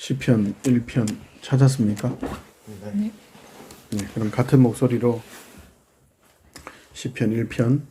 시편 1편 찾았습니까? 네. 네, 그럼 같은 목소리로 시편 1편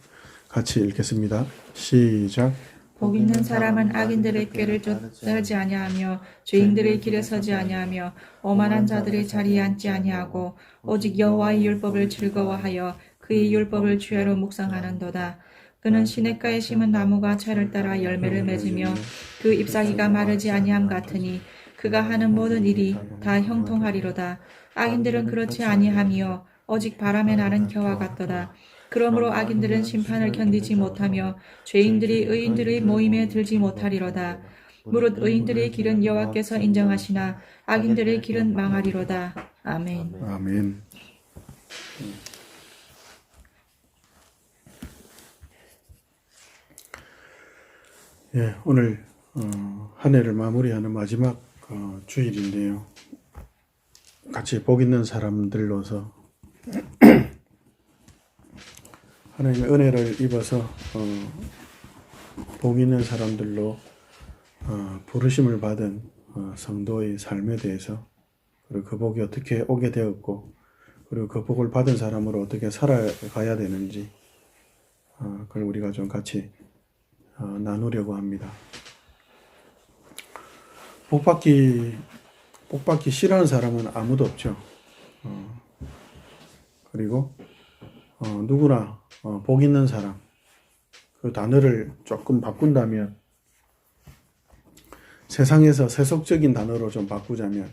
같이 읽겠습니다. 시작. 복 있는 사람은 악인들의 꾀를 따르지 아니하며 죄인들의 길에 서지 아니하며 오만한 자들의 자리에 앉지 아니하고 오직 여호와의 율법을 즐거워하여 그의 율법을 주야로 묵상하는도다. 그는 시냇가에 심은 나무가 차를 따라 열매를 맺으며 그 잎사귀가 마르지 아니함 같으니 그가 하는 모든 일이 다 형통하리로다. 악인들은 그렇지 아니하며 오직 바람에 나는 겨와 같도다. 그러므로 악인들은 심판을 견디지 못하며 죄인들이 의인들의 모임에 들지 못하리로다. 무릇 의인들의 길은 여호와께서 인정하시나 악인들의 길은 망하리로다. 아멘. 아멘. 예, 오늘 한 해를 마무리하는 마지막 주일인데요. 같이 복 있는 사람들로서 하나님의 은혜를 입어서 복 있는 사람들로 부르심을 받은 성도의 삶에 대해서, 그리고 그 복이 어떻게 오게 되었고, 그리고 그 복을 받은 사람으로 어떻게 살아가야 되는지, 그걸 우리가 좀 같이 나누려고 합니다. 복받기 싫어하는 사람은 아무도 없죠. 그리고 누구나 복 있는 사람, 그 단어를 조금 바꾼다면, 세상에서 세속적인 단어로 좀 바꾸자면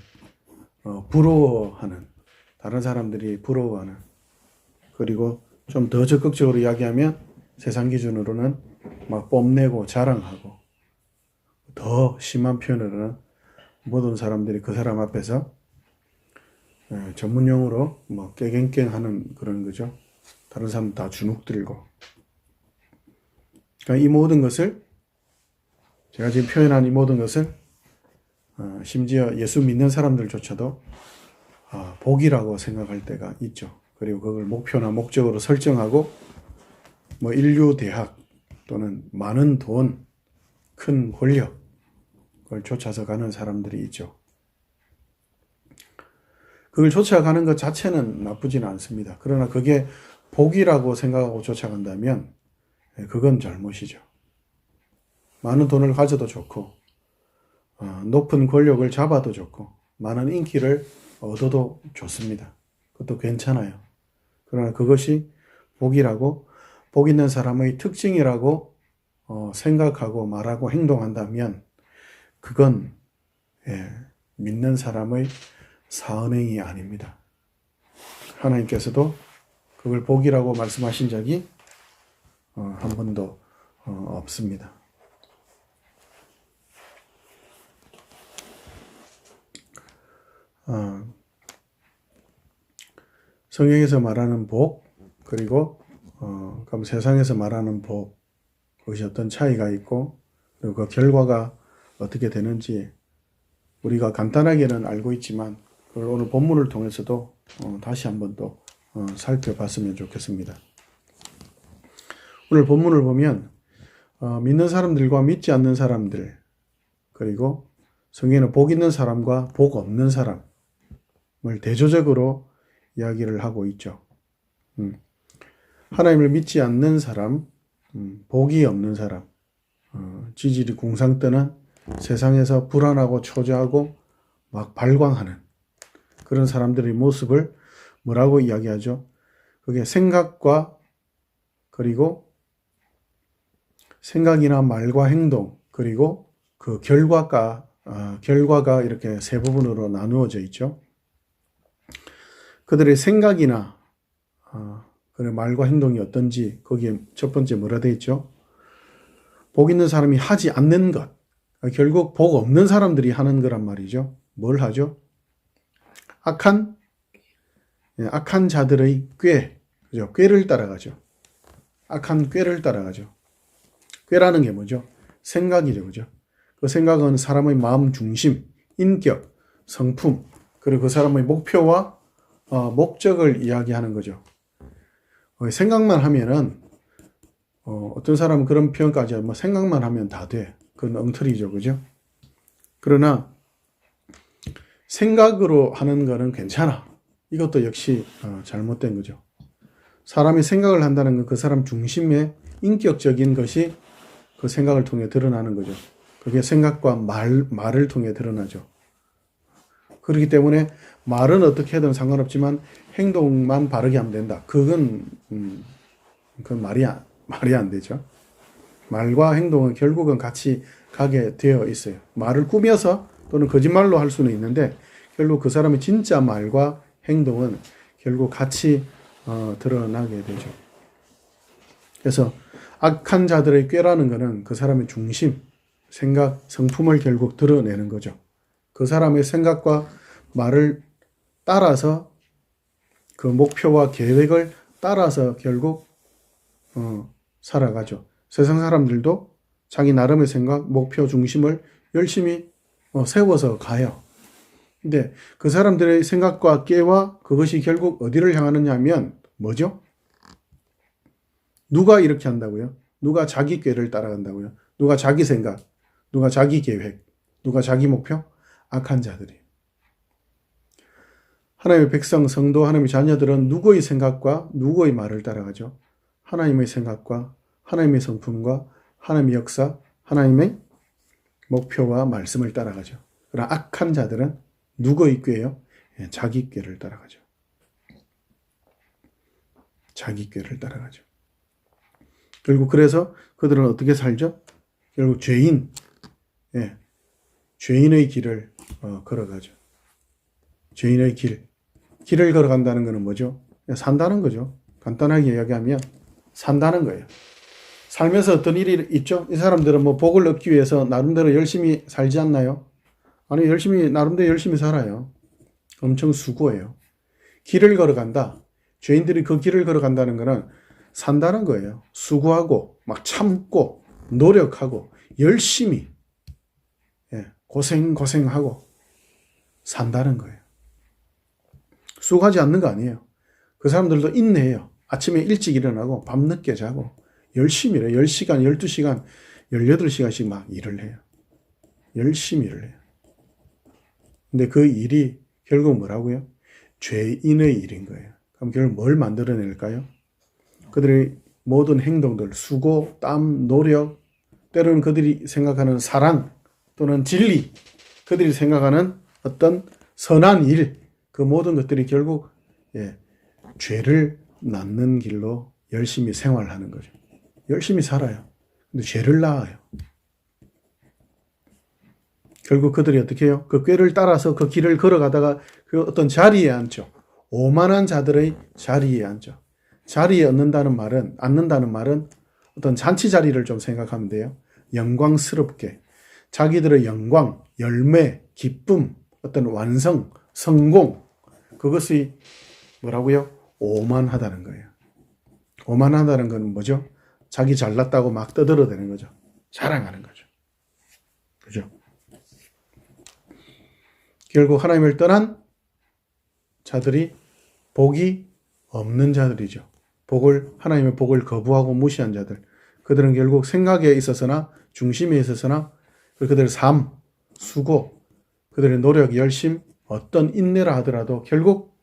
부러워하는, 다른 사람들이 부러워하는, 그리고 좀 더 적극적으로 이야기하면 세상 기준으로는 막 뽐내고 자랑하고, 더 심한 표현으로는 모든 사람들이 그 사람 앞에서 전문용어로 뭐 깨갱깽 하는 그런 거죠. 다른 사람 다 주눅 들고. 그러니까 이 모든 것을, 제가 지금 표현한 이 모든 것을 심지어 예수 믿는 사람들조차도 복이라고 생각할 때가 있죠. 그리고 그걸 목표나 목적으로 설정하고 뭐 인류 대학 또는 많은 돈, 큰 권력을 쫓아서 가는 사람들이 있죠. 그걸 쫓아가는 것 자체는 나쁘지는 않습니다. 그러나 그게 복이라고 생각하고 쫓아간다면 그건 잘못이죠. 많은 돈을 가져도 좋고, 높은 권력을 잡아도 좋고, 많은 인기를 얻어도 좋습니다. 그것도 괜찮아요. 그러나 그것이 복이라고, 복 있는 사람의 특징이라고 생각하고 말하고 행동한다면 그건 믿는 사람의 사은행이 아닙니다. 하나님께서도 그걸 복이라고 말씀하신 적이 한 번도 없습니다. 성경에서 말하는 복, 그리고 그럼 세상에서 말하는 복, 그것이 어떤 차이가 있고, 그리고 그 결과가 어떻게 되는지 우리가 간단하게는 알고 있지만, 그걸 오늘 본문을 통해서도 다시 한번 또 살펴봤으면 좋겠습니다. 오늘 본문을 보면 믿는 사람들과 믿지 않는 사람들, 그리고 성경에는 복 있는 사람과 복 없는 사람을 대조적으로 이야기를 하고 있죠. 하나님을 믿지 않는 사람, 복이 없는 사람, 지질이 궁상 떠는, 세상에서 불안하고 초조하고 막 발광하는 그런 사람들의 모습을 뭐라고 이야기하죠? 그게 생각과, 그리고 생각이나 말과 행동, 그리고 그 결과가 이렇게 세 부분으로 나누어져 있죠. 그들의 생각이나 그런 말과 행동이 어떤지, 거기에 첫 번째 뭐라 되어 있죠? 복 있는 사람이 하지 않는 것, 결국 복 없는 사람들이 하는 거란 말이죠. 뭘 하죠? 악한 자들의 그죠? 꾀를 따라가죠. 악한 꾀를 따라가죠. 꾀라는 게 뭐죠? 생각이죠, 그죠? 그 생각은 사람의 마음 중심, 인격, 성품, 그리고 그 사람의 목표와 목적을 이야기하는 거죠. 생각만 하면은 어떤 사람은 그런 표현까지 하면 생각만 하면 다 돼. 그건 엉터리죠, 그죠? 그러나 생각으로 하는 거는 괜찮아. 이것도 역시 잘못된 거죠. 사람이 생각을 한다는 건 그 사람 중심의 인격적인 것이 그 생각을 통해 드러나는 거죠. 그게 생각과 말을 통해 드러나죠. 그렇기 때문에 말은 어떻게든 상관없지만 행동만 바르게 하면 된다. 그건 말이 안 되죠. 말과 행동은 결국은 같이 가게 되어 있어요. 말을 꾸며서 또는 거짓말로 할 수는 있는데 결국 그 사람의 진짜 말과 행동은 결국 같이 드러나게 되죠. 그래서 악한 자들의 꾀라는 것은 그 사람의 중심, 생각, 성품을 결국 드러내는 거죠. 그 사람의 생각과 말을 따라서 그 목표와 계획을 따라서 결국 살아가죠. 세상 사람들도 자기 나름의 생각, 목표 중심을 열심히 세워서 가요. 근데 그 사람들의 생각과 꾀와 그것이 결국 어디를 향하느냐 하면 뭐죠? 누가 이렇게 한다고요? 누가 자기 꾀를 따라간다고요? 누가 자기 생각, 누가 자기 계획, 누가 자기 목표? 악한 자들이. 하나님의 백성, 성도, 하나님의 자녀들은 누구의 생각과 누구의 말을 따라가죠? 하나님의 생각과 하나님의 성품과 하나님의 역사, 하나님의 목표와 말씀을 따라가죠. 그러나 악한 자들은 누구의 꾀예요? 자기 꾀를 따라가죠. 자기 꾀를 따라가죠. 결국 그래서 그들은 어떻게 살죠? 결국 죄인의 길을 걸어가죠. 죄인의 길을 걸어간다는 것은 뭐죠? 산다는 거죠. 간단하게 이야기하면 산다는 거예요. 살면서 어떤 일이 있죠? 이 사람들은 뭐 복을 얻기 위해서 나름대로 열심히 살지 않나요? 아니, 나름대로 열심히 살아요. 엄청 수고해요. 길을 걸어간다. 죄인들이 그 길을 걸어간다는 것은 산다는 거예요. 수고하고, 막 참고, 노력하고, 열심히, 고생하고, 산다는 거예요. 수고하지 않는 거 아니에요. 그 사람들도 인내해요. 아침에 일찍 일어나고, 밤늦게 자고, 열심히 일해요. 10시간, 12시간, 18시간씩 막 일을 해요. 열심히 일을 해요. 근데 그 일이 결국 뭐라고요? 죄인의 일인 거예요. 그럼 결국 뭘 만들어낼까요? 그들의 모든 행동들, 수고, 땀, 노력, 때로는 그들이 생각하는 사랑 또는 진리, 그들이 생각하는 어떤 선한 일, 그 모든 것들이 결국 죄를 낳는 길로 열심히 생활하는 거죠. 열심히 살아요. 근데 죄를 낳아요. 결국 그들이 어떻게 해요? 그 꾀를 따라서 그 길을 걸어가다가 그 어떤 자리에 앉죠. 오만한 자들의 자리에 앉죠. 자리에 앉는다는 말은 어떤 잔치 자리를 좀 생각하면 돼요. 영광스럽게 자기들의 영광, 열매, 기쁨, 어떤 완성, 성공, 그것이 뭐라고요? 오만하다는 거예요. 오만하다는 건 뭐죠? 자기 잘났다고 막 떠들어대는 거죠. 자랑하는 거죠. 그죠? 결국 하나님을 떠난 자들이 복이 없는 자들이죠. 하나님의 복을 거부하고 무시한 자들. 그들은 결국 생각에 있어서나 중심에 있어서나 그들의 삶, 수고, 그들의 노력, 열심, 어떤 인내라 하더라도 결국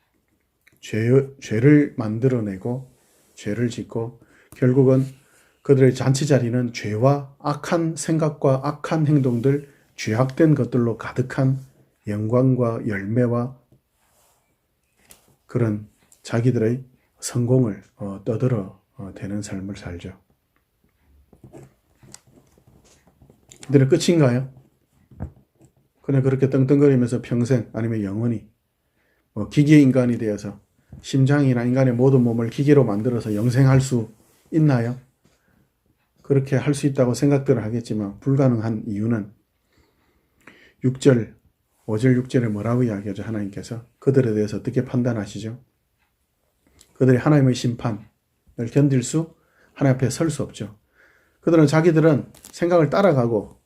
죄를 만들어내고 죄를 짓고 결국은 그들의 잔치 자리는 죄와 악한 생각과 악한 행동들, 죄악된 것들로 가득한 영광과 열매와 그런 자기들의 성공을 떠들어 대는 삶을 살죠. 그들의 끝인가요? 그냥 그렇게 떵떵거리면서 평생 아니면 영원히 기계 인간이 되어서 심장이나 인간의 모든 몸을 기계로 만들어서 영생할 수 있나요? 그렇게 할 수 있다고 생각들을 하겠지만 불가능한 이유는 6절, 5절, 6절에 뭐라고 이야기하죠? 하나님께서 그들에 대해서 어떻게 판단하시죠? 그들이 하나님의 심판을 견딜 하나님 앞에 설 수 없죠. 자기들은 생각을 따라가고,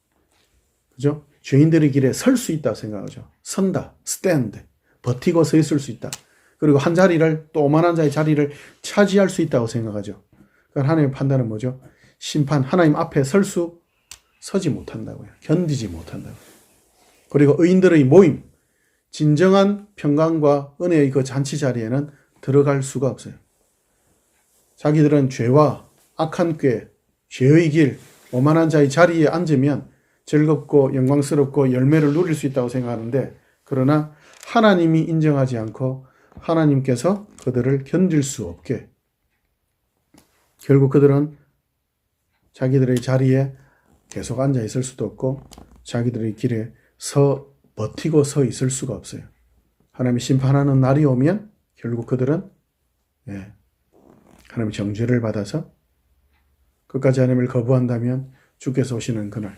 그죠? 죄인들의 길에 설 수 있다고 생각하죠. 선다, stand, 버티고 서 있을 수 있다. 그리고 한 자리를, 또 오만한 자의 자리를 차지할 수 있다고 생각하죠. 그러니까 하나님의 판단은 뭐죠? 심판, 하나님 앞에 서지 못한다고요. 견디지 못한다고요. 그리고 의인들의 모임, 진정한 평강과 은혜의 그 잔치 자리에는 들어갈 수가 없어요. 자기들은 죄와 악한 꾀, 죄의 길, 오만한 자의 자리에 앉으면 즐겁고 영광스럽고 열매를 누릴 수 있다고 생각하는데, 그러나 하나님이 인정하지 않고 하나님께서 그들을 견딜 수 없게, 결국 그들은 자기들의 자리에 계속 앉아 있을 수도 없고 자기들의 길에 버티고 서 있을 수가 없어요. 하나님이 심판하는 날이 오면 결국 그들은 하나님의 정죄를 받아서 끝까지 하나님을 거부한다면 주께서 오시는 그날,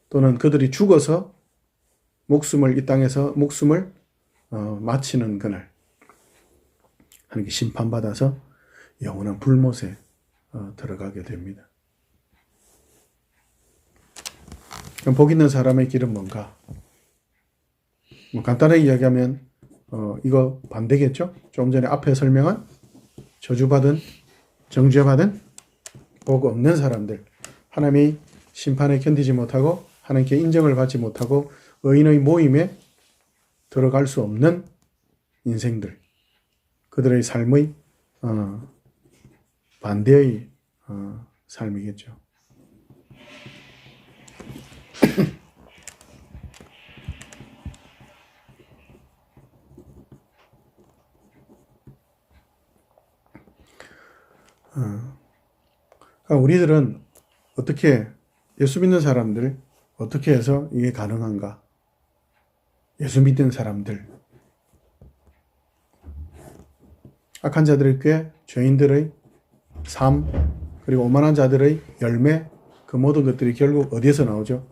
또는 그들이 죽어서 이 땅에서 목숨을 마치는 그날, 하나님께 심판받아서 영원한 불못에 들어가게 됩니다. 그럼 복 있는 사람의 길은 뭔가? 간단하게 이야기하면 이거 반대겠죠? 좀 전에 앞에 설명한 저주받은, 정죄받은, 복 없는 사람들, 하나님이 심판에 견디지 못하고 하나님께 인정을 받지 못하고 의인의 모임에 들어갈 수 없는 인생들, 그들의 삶의 반대의 삶이겠죠. 우리들은 어떻게, 예수 믿는 사람들 어떻게 해서 이게 가능한가? 예수 믿는 사람들, 악한 자들의 꾀, 죄인들의 삶, 그리고 오만한 자들의 열매, 그 모든 것들이 결국 어디에서 나오죠?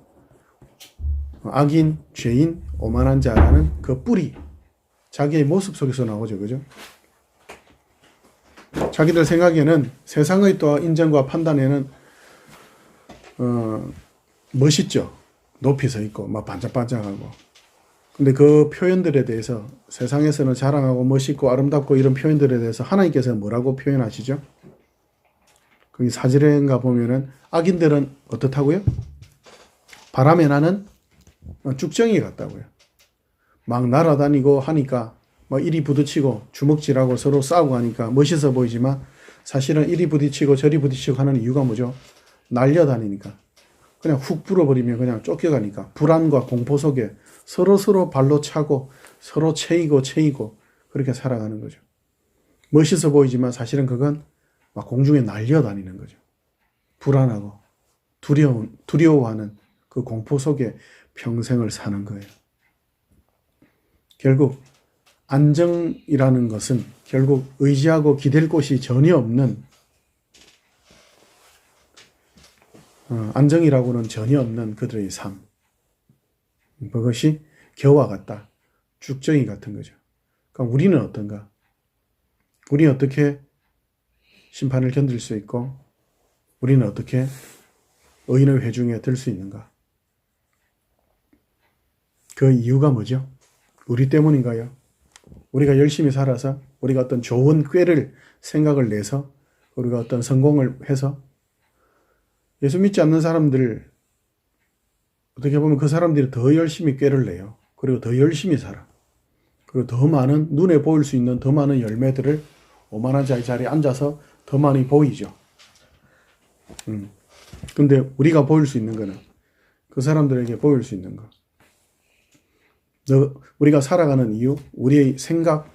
악인, 죄인, 오만한 자라는 그 뿌리, 자기의 모습 속에서 나오죠. 그죠? 자기들 생각에는 세상의 또 인정과 판단에는 멋있죠. 높이 서 있고 막 반짝반짝하고. 근데 그 표현들에 대해서, 세상에서는 자랑하고 멋있고 아름답고 이런 표현들에 대해서 하나님께서 뭐라고 표현하시죠? 거기 사절인가 보면은 악인들은 어떻다고요? 바람에 나는 쭉정이 같다고요. 막 날아다니고 하니까 막 이리 부딪히고 주먹질하고 서로 싸우고 하니까 멋있어 보이지만 사실은 이리 부딪히고 저리 부딪히고 하는 이유가 뭐죠? 날려다니니까. 그냥 훅 불어버리면 그냥 쫓겨가니까 불안과 공포 속에 서로 발로 차고 서로 채이고 그렇게 살아가는 거죠. 멋있어 보이지만 사실은 그건 막 공중에 날려다니는 거죠. 불안하고 두려워하는 그 공포 속에 평생을 사는 거예요. 결국 안정이라는 것은 결국 의지하고 기댈 곳이 전혀 없는, 안정이라고는 전혀 없는 그들의 삶, 그것이 겨와 같다, 쭉정이 같은 거죠. 그러니까 우리는 어떤가? 우리는 어떻게 심판을 견딜 수 있고 우리는 어떻게 의인의 회중에 들 수 있는가? 그 이유가 뭐죠? 우리 때문인가요? 우리가 열심히 살아서, 우리가 어떤 좋은 꾀를 생각을 내서, 우리가 어떤 성공을 해서, 예수 믿지 않는 사람들, 어떻게 보면 그 사람들이 더 열심히 꾀를 내요. 그리고 더 열심히 살아. 그리고 더 많은, 눈에 보일 수 있는 더 많은 열매들을 오만한 자의 자리에 앉아서 더 많이 보이죠. 근데 우리가 보일 수 있는 거는, 그 사람들에게 보일 수 있는 거, 우리가 살아가는 이유, 우리의 생각,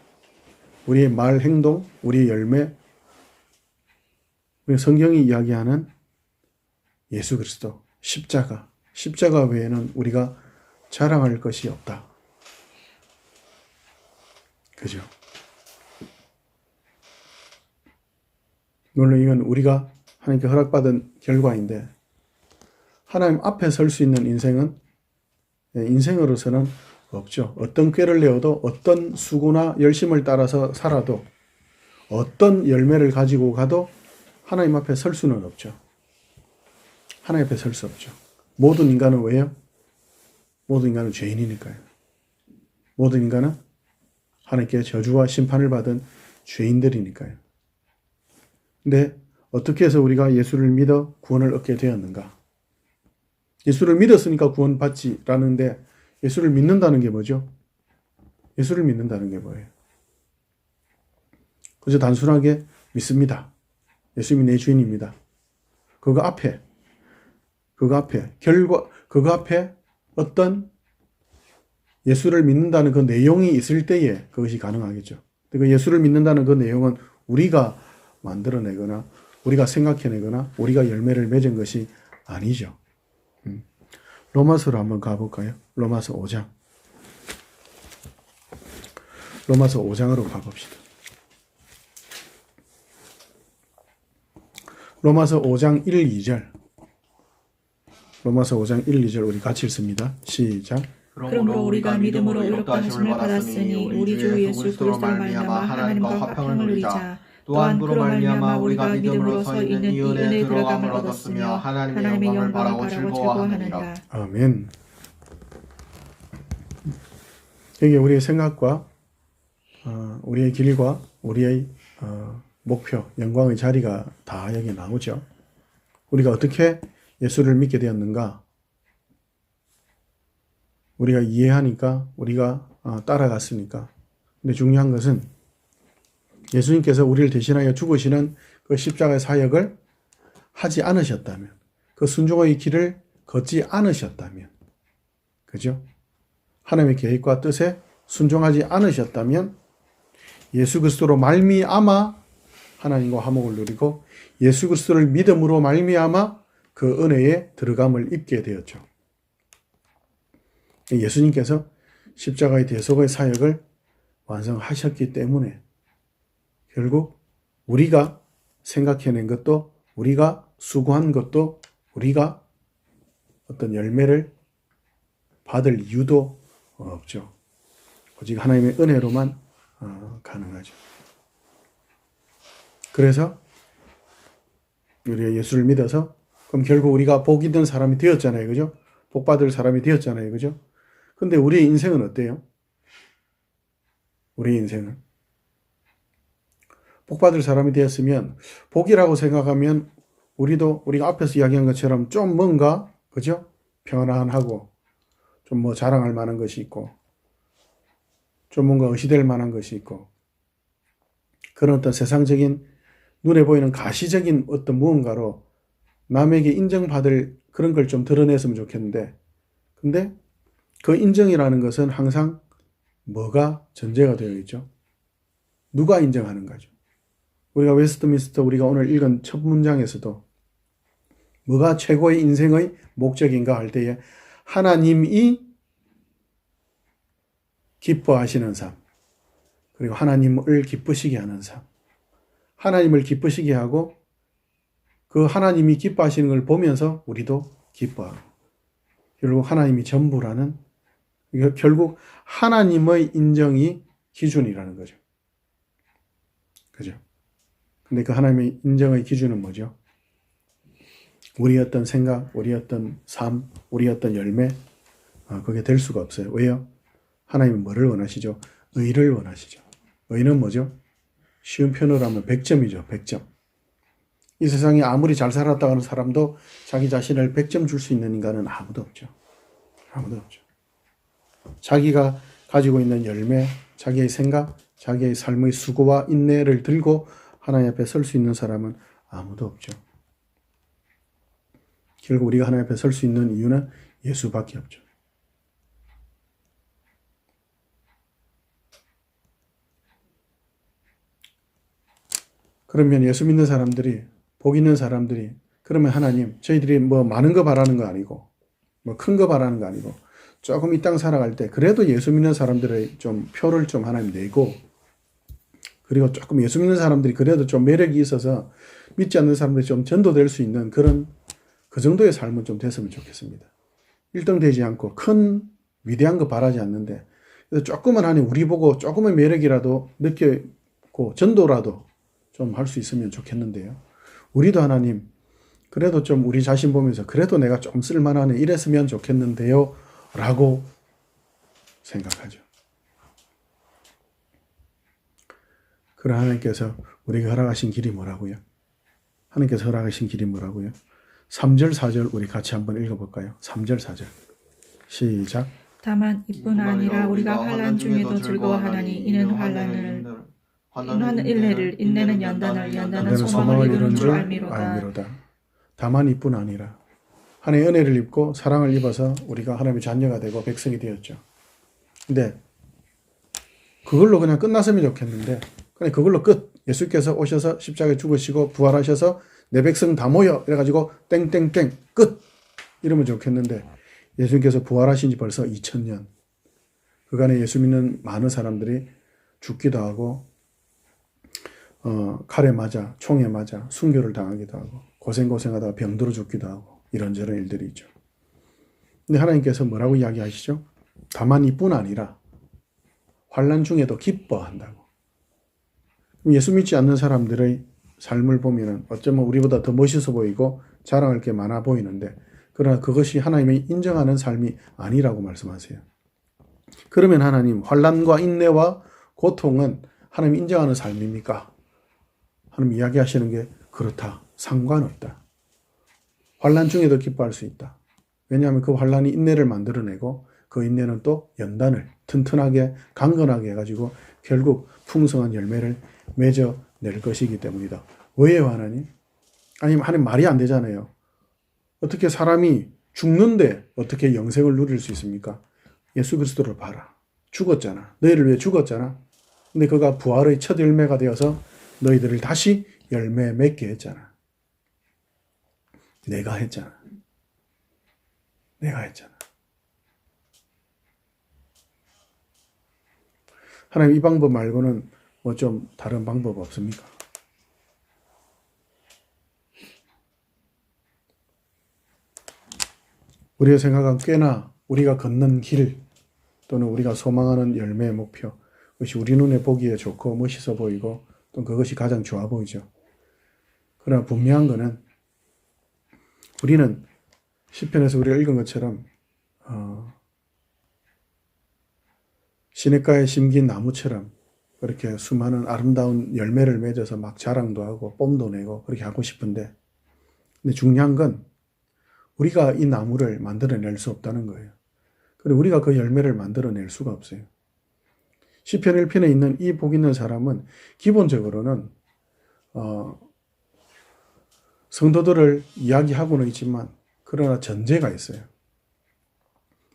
우리의 말, 행동, 우리의 열매, 우리 성경이 이야기하는 예수 그리스도, 십자가 외에는 우리가 자랑할 것이 없다. 그죠? 물론 이건 우리가 하나님께 허락받은 결과인데, 하나님 앞에 설 수 있는 인생으로서는 없죠. 어떤 꾀를 내어도, 어떤 수고나 열심을 따라서 살아도, 어떤 열매를 가지고 가도 하나님 앞에 설 수는 없죠. 하나님 앞에 설 수 없죠. 모든 인간은 왜요? 모든 인간은 죄인이니까요. 모든 인간은 하나님께 저주와 심판을 받은 죄인들이니까요. 근데 어떻게 해서 우리가 예수를 믿어 구원을 얻게 되었는가? 예수를 믿었으니까 구원받지라는데, 예수를 믿는다는 게 뭐죠? 예수를 믿는다는 게 뭐예요? 그저 단순하게 믿습니다. 예수님이 내 주인입니다. 그거 앞에 어떤 예수를 믿는다는 그 내용이 있을 때에 그것이 가능하겠죠. 그 예수를 믿는다는 그 내용은 우리가 만들어내거나 우리가 생각해내거나 우리가 열매를 맺은 것이 아니죠. 로마서로 한번 가볼까요? 로마서 5장. 로마서 5장으로 가봅시다. 로마서 5장 1, 2절. 로마서 5장 1, 2절 우리 같이 읽습니다. 시작. 그러므로 우리가 믿음으로 의롭다 하심을 받았으니 우리 주 예수 그리스도로 말미암아 하나님과 화평을 누리자. 또한 그로 말미암아 우리가 믿음으로써 있는 이 은혜의 들어감을 얻었으며 하나님의 영광을 바라고 즐거워하느니라. 아멘. 여기 우리의 생각과 우리의 길과 우리의 목표, 영광의 자리가 다 여기 나오죠. 우리가 어떻게 예수를 믿게 되었는가? 우리가 이해하니까, 우리가 따라갔으니까. 근데 중요한 것은 예수님께서 우리를 대신하여 죽으시는 그 십자가의 사역을 하지 않으셨다면, 그 순종의 길을 걷지 않으셨다면, 그죠? 하나님의 계획과 뜻에 순종하지 않으셨다면 예수 그리스도로 말미암아 하나님과 화목을 누리고 예수 그리스도를 믿음으로 말미암아 그 은혜에 들어감을 입게 되었죠. 예수님께서 십자가의 대속의 사역을 완성하셨기 때문에 결국 우리가 생각해낸 것도 우리가 수고한 것도 우리가 어떤 열매를 받을 이유도 없죠. 오직 하나님의 은혜로만 가능하죠. 그래서 우리가 예수를 믿어서 그럼 결국 우리가 복 있는 사람이 되었잖아요. 그죠? 복 받을 사람이 되었잖아요. 그죠? 근데 우리의 인생은 어때요? 우리의 인생은 복 받을 사람이 되었으면 복이라고 생각하면 우리가 앞에서 이야기한 것처럼 좀 뭔가 그죠? 편안하고 좀 뭐 자랑할 만한 것이 있고 좀 뭔가 의시될 만한 것이 있고 그런 어떤 세상적인 눈에 보이는 가시적인 어떤 무언가로 남에게 인정받을 그런 걸 좀 드러냈으면 좋겠는데 근데 그 인정이라는 것은 항상 뭐가 전제가 되어 있죠? 누가 인정하는가죠? 우리가 웨스트민스터 우리가 오늘 읽은 첫 문장에서도 뭐가 최고의 인생의 목적인가 할 때에 하나님이 기뻐하시는 삶 그리고 하나님을 기쁘시게 하는 삶 하나님을 기쁘시게 하고 그 하나님이 기뻐하시는 걸 보면서 우리도 기뻐하고 결국 하나님이 전부라는 결국 하나님의 인정이 기준이라는 거죠. 그죠? 근데 그 하나님의 인정의 기준은 뭐죠? 우리 어떤 생각, 우리 어떤 삶, 우리 어떤 열매 그게 될 수가 없어요. 왜요? 하나님은 뭐를 원하시죠? 의를 원하시죠. 의는 뭐죠? 쉬운 표현으로 하면 100점이죠. 100점. 이 세상에 아무리 잘 살았다 하는 사람도 자기 자신을 100점 줄 수 있는 인간은 아무도 없죠. 아무도 없죠. 자기가 가지고 있는 열매, 자기의 생각, 자기의 삶의 수고와 인내를 들고 하나님 앞에 설 수 있는 사람은 아무도 없죠. 결국 우리가 하나님 앞에 설 수 있는 이유는 예수밖에 없죠. 그러면 예수 믿는 사람들이, 복 있는 사람들이, 그러면 하나님, 저희들이 뭐 많은 거 바라는 거 아니고, 뭐 큰 거 바라는 거 아니고, 조금 이 땅 살아갈 때, 그래도 예수 믿는 사람들의 좀 표를 좀 하나님 내고, 그리고 조금 예수 믿는 사람들이 그래도 좀 매력이 있어서 믿지 않는 사람들이 좀 전도될 수 있는 그런, 그 정도의 삶은 좀 됐으면 좋겠습니다. 1등 되지 않고 큰, 위대한 거 바라지 않는데, 그래서 조금은 하나님 우리 보고 조금의 매력이라도 느끼고, 전도라도 좀 할 수 있으면 좋겠는데요. 우리도 하나님 그래도 좀 우리 자신 보면서 그래도 내가 좀 쓸만하네 이랬으면 좋겠는데요 라고 생각하죠. 그러나 하나님께서 우리가 허락하신 길이 뭐라고요? 하나님께서 허락하신 길이 뭐라고요? 3절 4절 우리 같이 한번 읽어볼까요? 3절 4절 시작. 다만 이뿐 아니라 우리가 환난 중에도 즐거워하나니 이는 환난은 인내를, 인내는 연단을, 연단은 소망을 이루는 줄 알미로다. 다만 이뿐 아니라 하나님의 은혜를 입고 사랑을 입어서 우리가 하나님의 자녀가 되고 백성이 되었죠. 근데 그걸로 그냥 끝났으면 좋겠는데 그냥 그걸로 끝. 예수께서 오셔서 십자가에 죽으시고 부활하셔서 내 백성 다 모여 이래가지고 땡땡땡 끝 이러면 좋겠는데 예수님께서 부활하신 지 벌써 2000년. 그간에 예수 믿는 많은 사람들이 죽기도 하고 칼에 맞아 총에 맞아 순교를 당하기도 하고 고생하다가 병들어 죽기도 하고 이런저런 일들이 있죠. 근데 하나님께서 뭐라고 이야기하시죠? 다만 이뿐 아니라 환난 중에도 기뻐한다고. 예수 믿지 않는 사람들의 삶을 보면 어쩌면 우리보다 더 멋있어 보이고 자랑할 게 많아 보이는데 그러나 그것이 하나님이 인정하는 삶이 아니라고 말씀하세요. 그러면 하나님 환난과 인내와 고통은 하나님이 인정하는 삶입니까? 하나님 이야기하시는 게 그렇다. 상관없다. 환난 중에도 기뻐할 수 있다. 왜냐하면 그 환난이 인내를 만들어내고 그 인내는 또 연단을 튼튼하게 강건하게 해가지고 결국 풍성한 열매를 맺어낼 것이기 때문이다. 왜요 하나님? 아니 하나님 말이 안 되잖아요. 어떻게 사람이 죽는데 어떻게 영생을 누릴 수 있습니까? 예수 그리스도를 봐라. 죽었잖아. 너희를 위해 죽었잖아. 근데 그가 부활의 첫 열매가 되어서 너희들을 다시 열매 맺게 했잖아. 내가 했잖아. 하나님 이 방법 말고는 뭐 좀 다른 방법 없습니까? 우리가 생각한 꽤나 우리가 걷는 길 또는 우리가 소망하는 열매의 목표 그것이 우리 눈에 보기에 좋고 멋있어 보이고 또 그것이 가장 좋아 보이죠. 그러나 분명한 것은 우리는 시편에서 우리가 읽은 것처럼 시냇가에 심긴 나무처럼 그렇게 수많은 아름다운 열매를 맺어서 막 자랑도 하고 뽐도 내고 그렇게 하고 싶은데 근데 중요한 건 우리가 이 나무를 만들어낼 수 없다는 거예요. 그리고 우리가 그 열매를 만들어낼 수가 없어요. 시편 1편에 있는 이 복 있는 사람은 기본적으로는 성도들을 이야기하고는 있지만 그러나 전제가 있어요.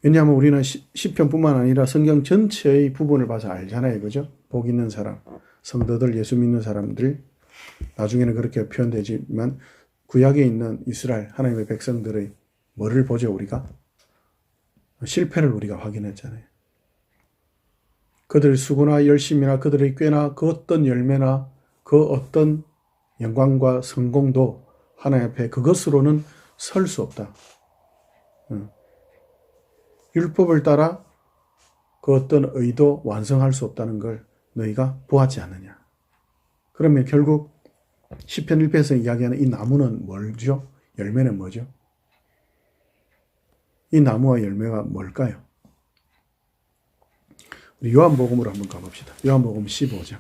왜냐하면 우리는 시편뿐만 아니라 성경 전체의 부분을 봐서 알잖아요. 그죠? 복 있는 사람, 성도들, 예수 믿는 사람들 나중에는 그렇게 표현되지만 구약에 있는 이스라엘 하나님의 백성들의 뭐를 보죠 우리가? 실패를 우리가 확인했잖아요. 그들의 수고나 열심이나 그들의 꾀나 그 어떤 열매나 그 어떤 영광과 성공도 하나님 앞에 그것으로는 설 수 없다. 율법을 따라 그 어떤 의도 완성할 수 없다는 걸 너희가 보았지 않느냐. 그러면 결국 시편 1편에서 이야기하는 이 나무는 뭐죠? 열매는 뭐죠? 이 나무와 열매가 뭘까요? 우리 요한복음으로 한번 가봅시다. 요한복음 15장.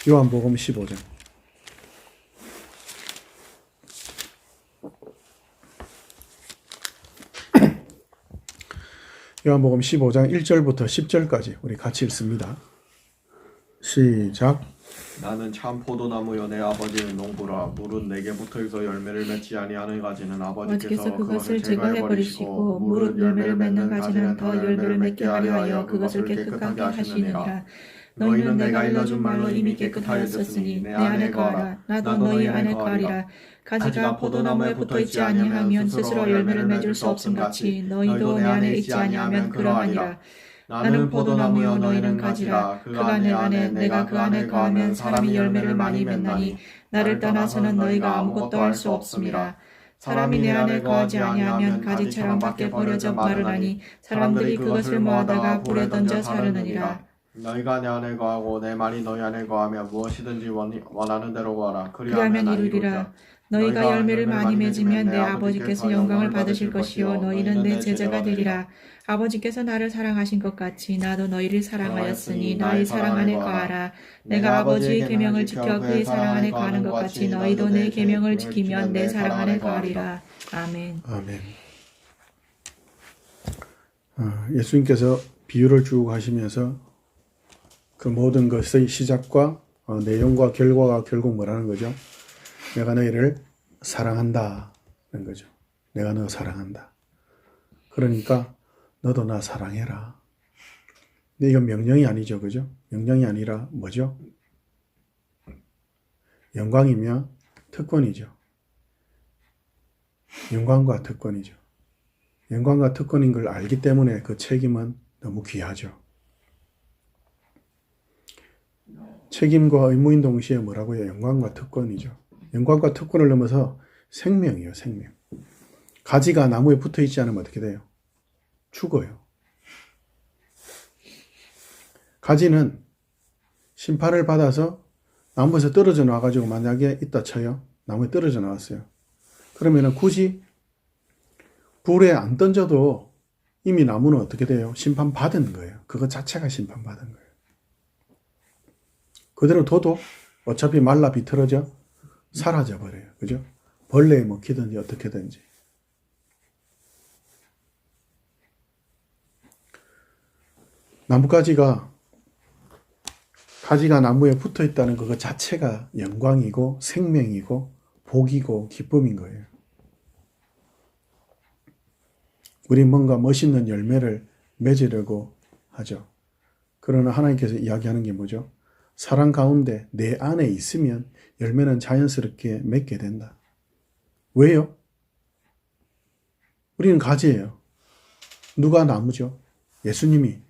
요한복음 15장. 요한복음 15장 1절부터 10절까지 우리 같이 읽습니다. 시작. 나는 참 포도나무여 내 아버지는 농부라. 물은 내게 붙어있어 열매를 맺지 아니하는 가지는 아버지께서 그것을 제거해 버리시고 물은 열매를 맺는 가지는 더 열매를 맺게 하려 하여 그것을 깨끗하게 하시느니라. 너희는 내가 일러준 말로 이미 깨끗하였으니 내 안에 거하라. 나도 너희 안에 거하리라. 가지가 포도나무에 붙어있지 아니하면 스스로 열매를 맺을 수 없음같이 너희도 내 안에 있지 아니하면 그러하니라. 나는 포도나무요 너희는 가지라. 그가 내 안에 내가 그 안에 거하면 사람이 열매를 많이 맺나니 나를 떠나서는 너희가 아무것도 할 수 없음이라. 사람이 내 안에 거하지 아니하면 가지처럼 밖에 버려져 마르나니 사람들이 그것을 모아다가 불에 던져 사르느니라. 너희가 내 안에 거하고 내 말이 너희 안에 거하며 무엇이든지 원하는 대로 구하라. 그리하면 이루리라. 너희가 열매를 많이 맺으면 내 아버지께서 영광을 받으실 것이요 너희는 내 제자가 되리라. 아버지께서 나를 사랑하신 것 같이 나도 너희를 사랑하였으니 나의 사랑 안에 거하라. 내가 아버지의 계명을 지켜 그의 사랑 안에 거하는 것 같이 너희도 내 계명을 지키면 내 사랑 안에 거하리라. 아멘. 아멘. 예수님께서 비유를 쭉 하시면서 그 모든 것의 시작과 내용과 결과가 결국 뭐라는 거죠? 내가 너희를 사랑한다는 거죠. 내가 너 사랑한다. 그러니까 너도 나 사랑해라. 근데 이건 명령이 아니죠. 그죠? 명령이 아니라 뭐죠? 영광이며 특권이죠. 영광과 특권이죠. 영광과 특권인 걸 알기 때문에 그 책임은 너무 귀하죠. 책임과 의무인 동시에 뭐라고요? 영광과 특권이죠. 영광과 특권을 넘어서 생명이에요. 생명. 가지가 나무에 붙어 있지 않으면 어떻게 돼요? 죽어요. 가지는 심판을 받아서 나무에서 떨어져 나와가지고 만약에 있다 쳐요. 나무에 떨어져 나왔어요. 그러면은 굳이 불에 안 던져도 이미 나무는 어떻게 돼요? 심판받은 거예요. 그거 자체가 심판받은 거예요. 그대로 둬도 어차피 말라 비틀어져 사라져 버려요. 그죠? 벌레에 먹히든지 어떻게든지. 나뭇가지가 가지가 나무에 붙어 있다는 그거 자체가 영광이고 생명이고 복이고 기쁨인 거예요. 우리 뭔가 멋있는 열매를 맺으려고 하죠. 그러나 하나님께서 이야기하는 게 뭐죠? 사랑 가운데 내 안에 있으면 열매는 자연스럽게 맺게 된다. 왜요? 우리는 가지예요. 누가 나무죠? 예수님이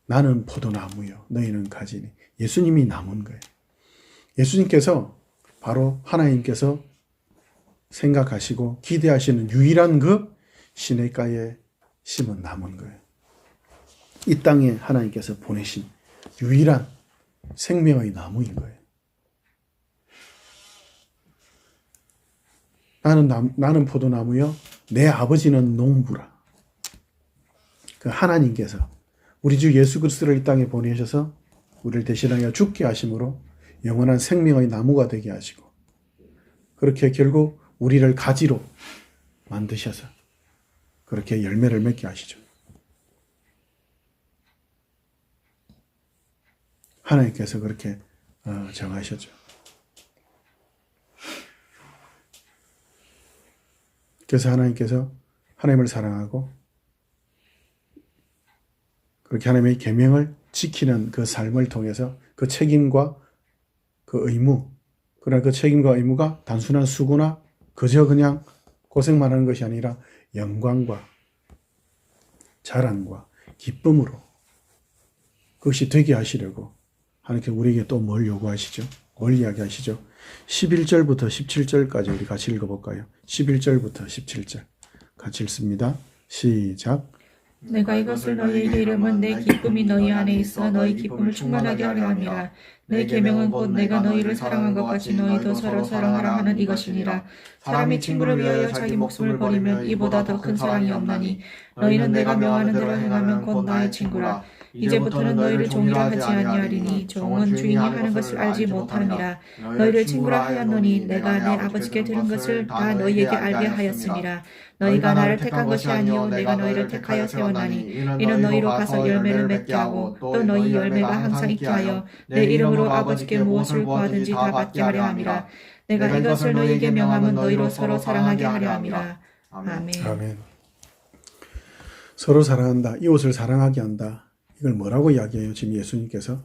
나는 포도나무요 너희는 가지니. 예수님이 나무인 거예요. 예수님께서 바로 하나님께서 생각하시고 기대하시는 유일한 그 시냇가에 심은 나무인 거예요. 이 땅에 하나님께서 보내신 유일한 생명의 나무인 거예요. 나는 포도나무요 내 아버지는 농부라. 그 하나님께서 우리 주 예수 그리스도를 이 땅에 보내셔서 우리를 대신하여 죽게 하심으로 영원한 생명의 나무가 되게 하시고 그렇게 결국 우리를 가지로 만드셔서 그렇게 열매를 맺게 하시죠. 하나님께서 그렇게 정하셨죠. 그래서 하나님께서 하나님을 사랑하고 그렇게 하나님의 계명을 지키는 그 삶을 통해서 그 책임과 그 의무, 그러나 그 책임과 의무가 단순한 수고나 그저 그냥 고생만 하는 것이 아니라 영광과 자랑과 기쁨으로 그것이 되게 하시려고 하나님께서 우리에게 또 뭘 요구하시죠? 뭘 이야기하시죠? 11절부터 17절까지 우리 같이 읽어볼까요? 11절부터 17절 같이 읽습니다. 시작. 내가 이것을 너희에게 이름은 내 기쁨이 너희 안에 있어 너희 기쁨을 충만하게 하려 함이라. 내 계명은 곧 내가 너희를 사랑한 것 같이 너희도 서로 사랑하라 하는 이것이니라. 사람이 친구를 위하여 자기 목숨을 버리면 이보다 더 큰 사랑이 없나니 너희는 내가 명하는 대로 행하면 곧 나의 친구라. 이제부터는 너희를 종이라 하지 아니하리니 종은 주인이 하는 것을 알지 못함이라. 너희를 친구라 하였노니 내가 내 아버지께 들은 것을 다 너희에게 알게 하였음이라. 너희가 나를 택한 것이 아니요 내가 너희를 택하여 세웠나니 이는 너희로 가서 열매를 맺게 하고 또 너희 열매가 항상 있게 하여 내 이름으로 아버지께 무엇을 구하든지 다 받게 하려 함이라. 내가 이것을 너희에게 명함은 너희로 서로 사랑하게 하려 함이라. 아멘. 아멘. 서로 사랑한다. 이웃을 사랑하게 한다. 이걸 뭐라고 이야기해요? 지금 예수님께서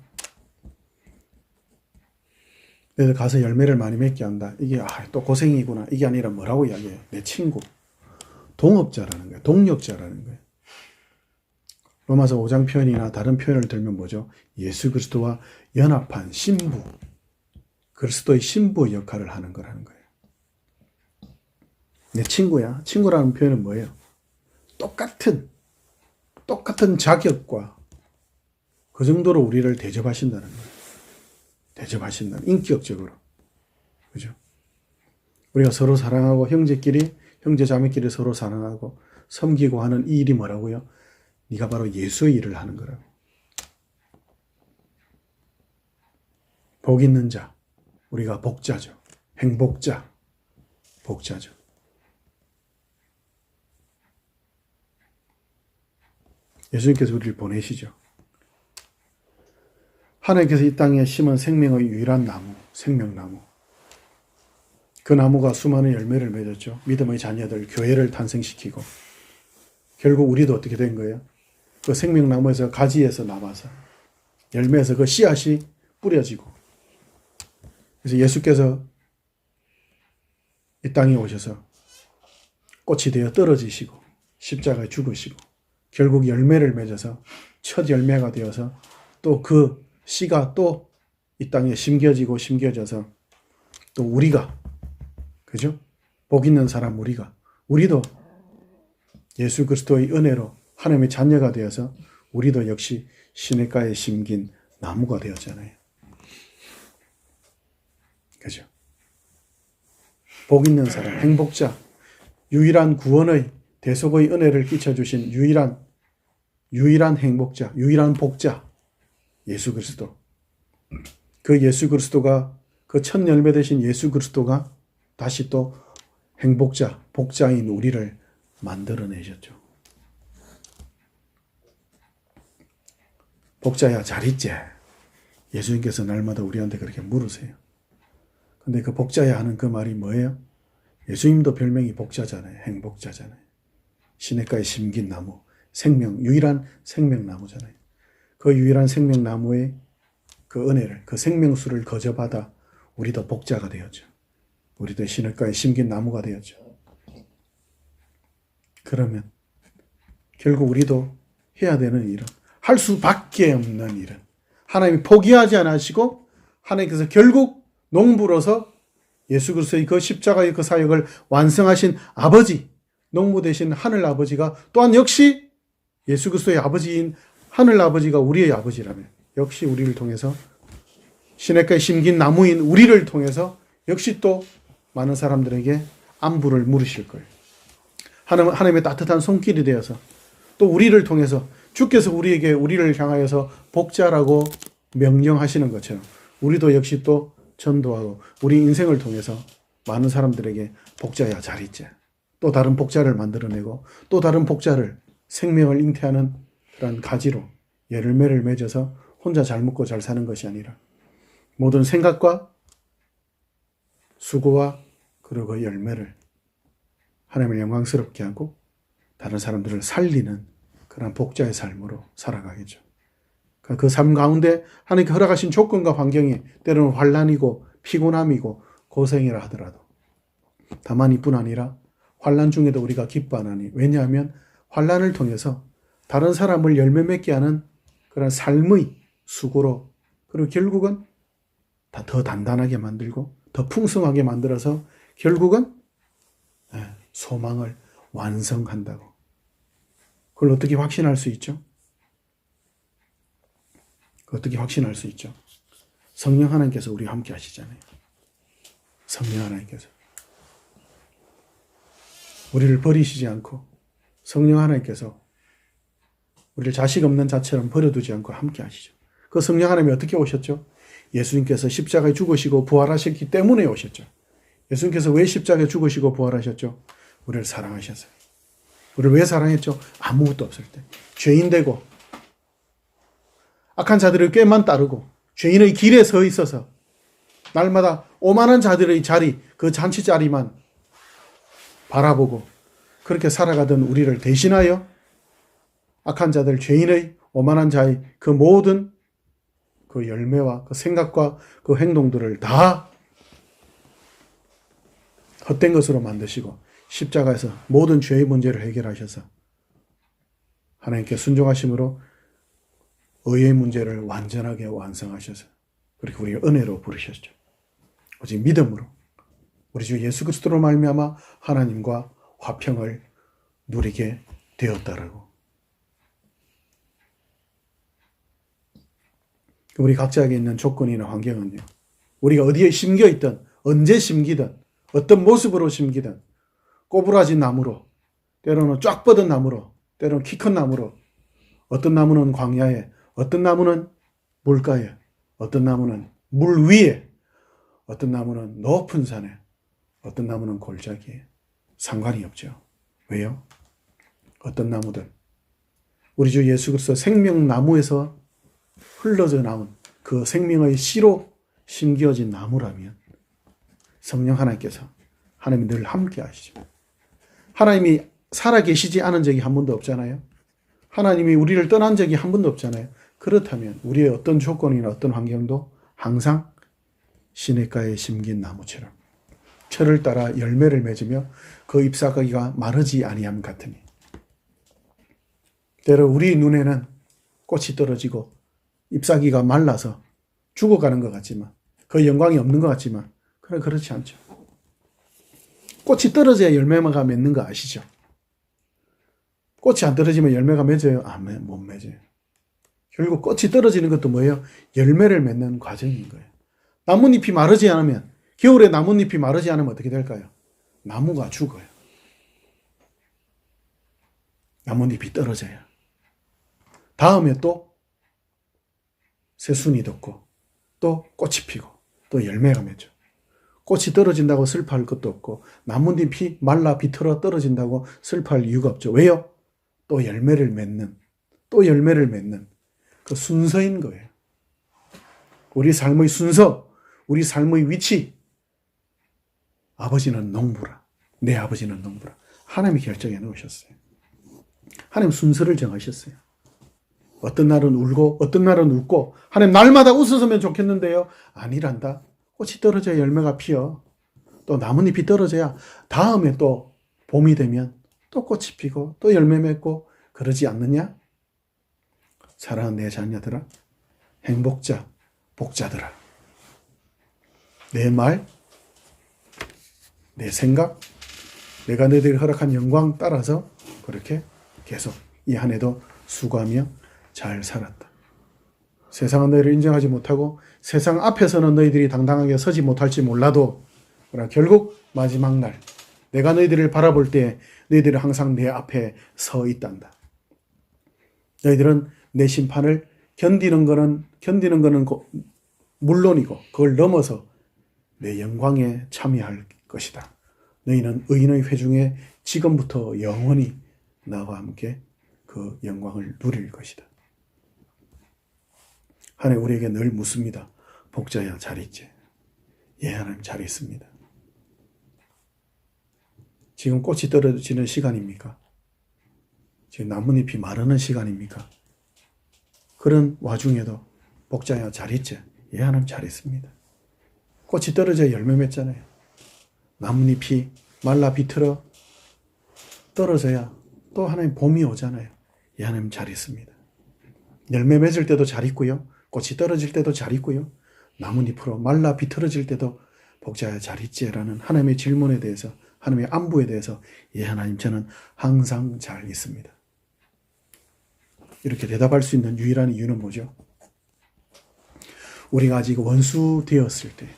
너희들 가서 열매를 많이 맺게 한다. 이게 또 고생이구나. 이게 아니라 뭐라고 이야기해요? 내 친구, 동업자라는 거예요. 동력자라는 거예요. 로마서 5장 표현이나 다른 표현을 들면 뭐죠? 예수 그리스도와 연합한 신부, 그리스도의 신부 역할을 하는 거라는 거예요. 내 친구야. 친구라는 표현은 뭐예요? 똑같은 자격과 그 정도로 우리를 대접하신다는 거예요. 대접하신다는, 인격적으로. 그죠? 우리가 서로 사랑하고 형제끼리 형제 자매끼리 서로 사랑하고 섬기고 하는 이 일이 뭐라고요? 네가 바로 예수의 일을 하는 거라고. 복 있는 자, 우리가 복자죠. 행복자, 복자죠. 예수님께서 우리를 보내시죠. 하나님께서 이 땅에 심은 생명의 유일한 나무, 생명나무. 그 나무가 수많은 열매를 맺었죠. 믿음의 자녀들, 교회를 탄생시키고 결국 우리도 어떻게 된 거예요? 그 생명나무에서 가지에서 남아서 열매에서 그 씨앗이 뿌려지고 그래서 예수께서 이 땅에 오셔서 꽃이 되어 떨어지시고 십자가에 죽으시고 결국 열매를 맺어서 첫 열매가 되어서 또 그 씨가 또 이 땅에 심겨져서 또 우리가 그죠? 복 있는 사람 우리도 예수 그리스도의 은혜로 하나님의 자녀가 되어서 우리도 역시 시냇가에 심긴 나무가 되었잖아요. 그죠? 복 있는 사람, 행복자, 유일한 구원의 대속의 은혜를 끼쳐주신 유일한 행복자, 유일한 복자, 예수 그리스도. 그 예수 그리스도가, 그 첫 열매 되신 예수 그리스도가 다시 또 행복자, 복자인 우리를 만들어내셨죠. 복자야 잘 있지? 예수님께서 날마다 우리한테 그렇게 물으세요. 근데 그 복자야 하는 그 말이 뭐예요? 예수님도 별명이 복자잖아요. 행복자잖아요. 시냇가에 심긴 나무, 유일한 생명나무잖아요. 그 유일한 생명나무의 그 은혜를, 그 생명수를 거저받아 우리도 복자가 되었죠. 우리도 시냇가에 심긴 나무가 되었죠. 그러면 결국 우리도 해야 되는 일은, 할 수밖에 없는 일은 하나님이 포기하지 않으시고 하나님께서 결국 농부로서 예수 그리스도의 그 십자가의 그 사역을 완성하신 아버지, 농부 되신 하늘 아버지가 또한 역시 예수 그리스도의 아버지인 하늘 아버지가 우리의 아버지라면 역시 우리를 통해서 시냇가에 심긴 나무인 우리를 통해서 역시 또 많은 사람들에게 안부를 물으실 거예요. 하나님의 따뜻한 손길이 되어서 또 우리를 통해서 주께서 우리를 향하여서 복자라고 명령하시는 것처럼 우리도 역시 또 전도하고 우리 인생을 통해서 많은 사람들에게 복자야 잘 있지. 또 다른 복자를 만들어내고 또 다른 복자를 생명을 잉태하는 그런 가지로 열매를 맺어서 혼자 잘 먹고 잘 사는 것이 아니라 모든 생각과 수고와 그리고 그 열매를 하나님을 영광스럽게 하고 다른 사람들을 살리는 그런 복자의 삶으로 살아가겠죠. 그 삶 가운데 하나님께 허락하신 조건과 환경이 때로는 환난이고 피곤함이고 고생이라 하더라도 다만 이뿐 아니라 환난 중에도 우리가 기뻐하나니 왜냐하면 환난을 통해서 다른 사람을 열매 맺게 하는 그런 삶의 수고로 그리고 결국은 더 단단하게 만들고 더 풍성하게 만들어서 결국은 소망을 완성한다고. 그걸 어떻게 확신할 수 있죠? 어떻게 확신할 수 있죠? 성령 하나님께서 우리와 함께 하시잖아요. 성령 하나님께서 우리를 버리시지 않고 성령 하나님께서 우리를 자식 없는 자처럼 버려두지 않고 함께 하시죠. 그 성령 하나님이 어떻게 오셨죠? 예수님께서 십자가에 죽으시고 부활하셨기 때문에 오셨죠. 예수님께서 왜 십자가에 죽으시고 부활하셨죠? 우리를 사랑하셨어요. 우리를 왜 사랑했죠? 아무것도 없을 때. 죄인 되고 악한 자들의 꾀만 따르고 죄인의 길에 서 있어서 날마다 오만한 자들의 자리, 그 잔치 자리만 바라보고 그렇게 살아가던 우리를 대신하여 악한 자들, 죄인의 오만한 자의 그 모든 그 열매와 그 생각과 그 행동들을 다 헛된 것으로 만드시고 십자가에서 모든 죄의 문제를 해결하셔서 하나님께 순종하심으로 의의 문제를 완전하게 완성하셔서 그렇게 우리를 은혜로 부르셨죠. 오직 믿음으로 우리 주 예수 그리스도로 말미암아 하나님과 화평을 누리게 되었다라고. 우리 각자에게 있는 조건이나 환경은요. 우리가 어디에 심겨 있든 언제 심기든 어떤 모습으로 심기든 꼬부라진 나무로, 때로는 쫙 뻗은 나무로, 때로는 키 큰 나무로, 어떤 나무는 광야에, 어떤 나무는 물가에, 어떤 나무는 물 위에, 어떤 나무는 높은 산에, 어떤 나무는 골짜기에. 상관이 없죠. 왜요? 어떤 나무든 우리 주 예수 그리스도 생명나무에서 흘러져 나온 그 생명의 씨로 심겨진 나무라면 성령 하나님께서 하나님이 늘 함께 하시죠. 하나님이 살아계시지 않은 적이 한 번도 없잖아요. 하나님이 우리를 떠난 적이 한 번도 없잖아요. 그렇다면 우리의 어떤 조건이나 어떤 환경도 항상 시냇가에 심긴 나무처럼 철을 따라 열매를 맺으며 그 잎사귀가 마르지 아니함 같으니, 때로 우리 눈에는 꽃이 떨어지고 잎사귀가 말라서 죽어가는 것 같지만, 그 영광이 없는 것 같지만, 그렇지 않죠. 꽃이 떨어져야 열매가 맺는 거 아시죠? 꽃이 안 떨어지면 열매가 맺어요? 못 맺어요. 결국 꽃이 떨어지는 것도 뭐예요? 열매를 맺는 과정인 거예요. 나뭇잎이 마르지 않으면, 겨울에 나뭇잎이 마르지 않으면 어떻게 될까요? 나무가 죽어요. 나뭇잎이 떨어져야 다음에 또 새순이 돋고 또 꽃이 피고 또 열매가 맺죠. 꽃이 떨어진다고 슬퍼할 것도 없고 나뭇잎이 말라 비틀어 떨어진다고 슬퍼할 이유가 없죠. 왜요? 또 열매를 맺는 그 순서인 거예요. 우리 삶의 순서, 우리 삶의 위치. 아버지는 농부라. 내 아버지는 농부라. 하나님이 결정해 놓으셨어요. 하나님 순서를 정하셨어요. 어떤 날은 울고 어떤 날은 웃고, 하나님 날마다 웃었으면 좋겠는데요. 아니란다. 꽃이 떨어져야 열매가 피어. 또 나뭇잎이 떨어져야 다음에 또 봄이 되면 또 꽃이 피고 또 열매 맺고, 그러지 않느냐? 사랑하는 내 자녀들아, 행복자, 복자들아, 내 말, 내 생각, 내가 너희들이 허락한 영광 따라서 그렇게 계속 이 한 해도 수고하며 잘 살았다. 세상은 너희를 인정하지 못하고 세상 앞에서는 너희들이 당당하게 서지 못할지 몰라도, 그러나 결국 마지막 날 내가 너희들을 바라볼 때 너희들은 항상 내 앞에 서 있단다. 너희들은 내 심판을 견디는 거는 물론이고 그걸 넘어서 내 영광에 참여할 것이다. 너희는 의인의 회중에 지금부터 영원히 나와 함께 그 영광을 누릴 것이다. 하나님 우리에게 늘 묻습니다. 복자야 잘 있지? 예, 하나님 잘 있습니다. 지금 꽃이 떨어지는 시간입니까? 지금 나뭇잎이 마르는 시간입니까? 그런 와중에도 복자야 잘 있지? 예, 하나님 잘 있습니다. 꽃이 떨어져야 열매 맺잖아요. 나뭇잎이 말라 비틀어 떨어져야 또 하나님 봄이 오잖아요. 예, 하나님 잘 있습니다. 열매 맺을 때도 잘 있고요. 꽃이 떨어질 때도 잘 있고요. 나뭇잎으로 말라 비틀어질 때도 복자야 잘 있지라는 하나님의 질문에 대해서, 하나님의 안부에 대해서 예, 하나님 저는 항상 잘 있습니다. 이렇게 대답할 수 있는 유일한 이유는 뭐죠? 우리가 아직 원수 되었을 때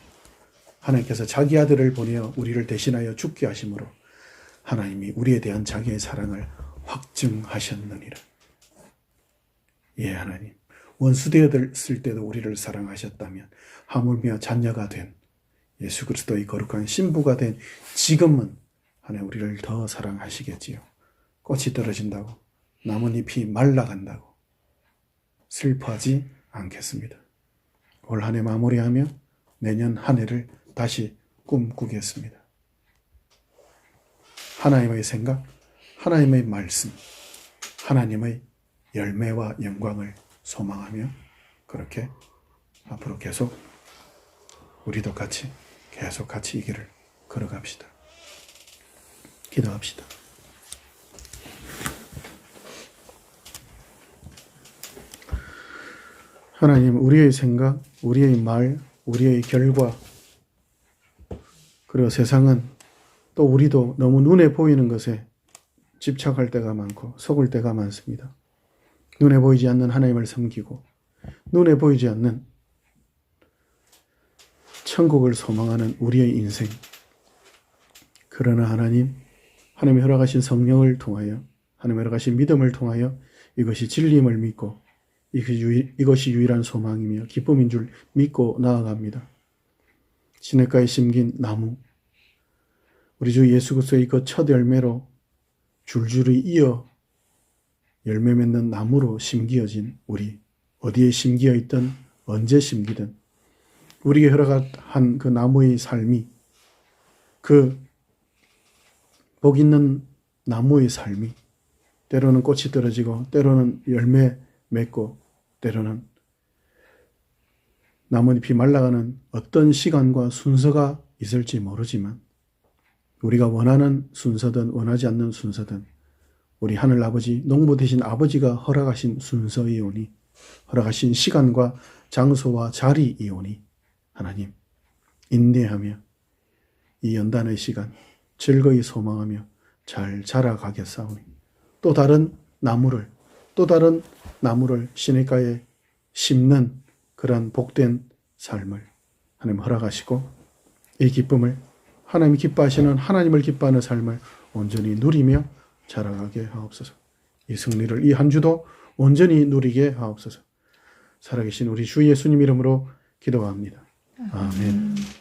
하나님께서 자기 아들을 보내어 우리를 대신하여 죽게 하심으로 하나님이 우리에 대한 자기의 사랑을 확증하셨느니라. 예, 하나님. 원수 되었을 때도 우리를 사랑하셨다면 하물며 자녀가 된 예수 그리스도의 거룩한 신부가 된 지금은 하나님 우리를 더 사랑하시겠지요. 꽃이 떨어진다고, 나뭇잎이 말라간다고 슬퍼하지 않겠습니다. 올 한 해 마무리하며 내년 한 해를 다시 꿈꾸겠습니다. 하나님의 생각, 하나님의 말씀, 하나님의 열매와 영광을 소망하며 그렇게 앞으로 계속 우리도 계속 같이 이 길을 걸어갑시다. 기도합시다. 하나님, 우리의 생각, 우리의 말, 우리의 결과, 그리고 세상은 또 우리도 너무 눈에 보이는 것에 집착할 때가 많고 속을 때가 많습니다. 눈에 보이지 않는 하나님을 섬기고 눈에 보이지 않는 천국을 소망하는 우리의 인생, 그러나 하나님이 허락하신 성령을 통하여, 하나님이 허락하신 믿음을 통하여 이것이 진리임을 믿고 이것이 유일한 소망이며 기쁨인 줄 믿고 나아갑니다. 시냇가에 심긴 나무, 우리 주 예수 그리스도의 그 첫 열매로 줄줄이 이어 열매 맺는 나무로 심기어진 우리, 어디에 심기어 있든 언제 심기든 우리에게 허락한 그 나무의 삶이, 그 복 있는 나무의 삶이 때로는 꽃이 떨어지고 때로는 열매 맺고 때로는 나뭇잎이 말라가는 어떤 시간과 순서가 있을지 모르지만 우리가 원하는 순서든 원하지 않는 순서든 우리 하늘아버지, 농부 되신 아버지가 허락하신 순서이오니, 허락하신 시간과 장소와 자리이오니 하나님 인내하며 이 연단의 시간 즐거이 소망하며 잘 자라가겠사오니 또 다른 나무를 시냇가에 심는 그러한 복된 삶을 하나님 허락하시고 이 기쁨을 하나님이 기뻐하시는, 하나님을 기뻐하는 삶을 온전히 누리며 자라가게 하옵소서. 이 승리를 이 한 주도 온전히 누리게 하옵소서. 살아계신 우리 주 예수님 이름으로 기도합니다. 아멘.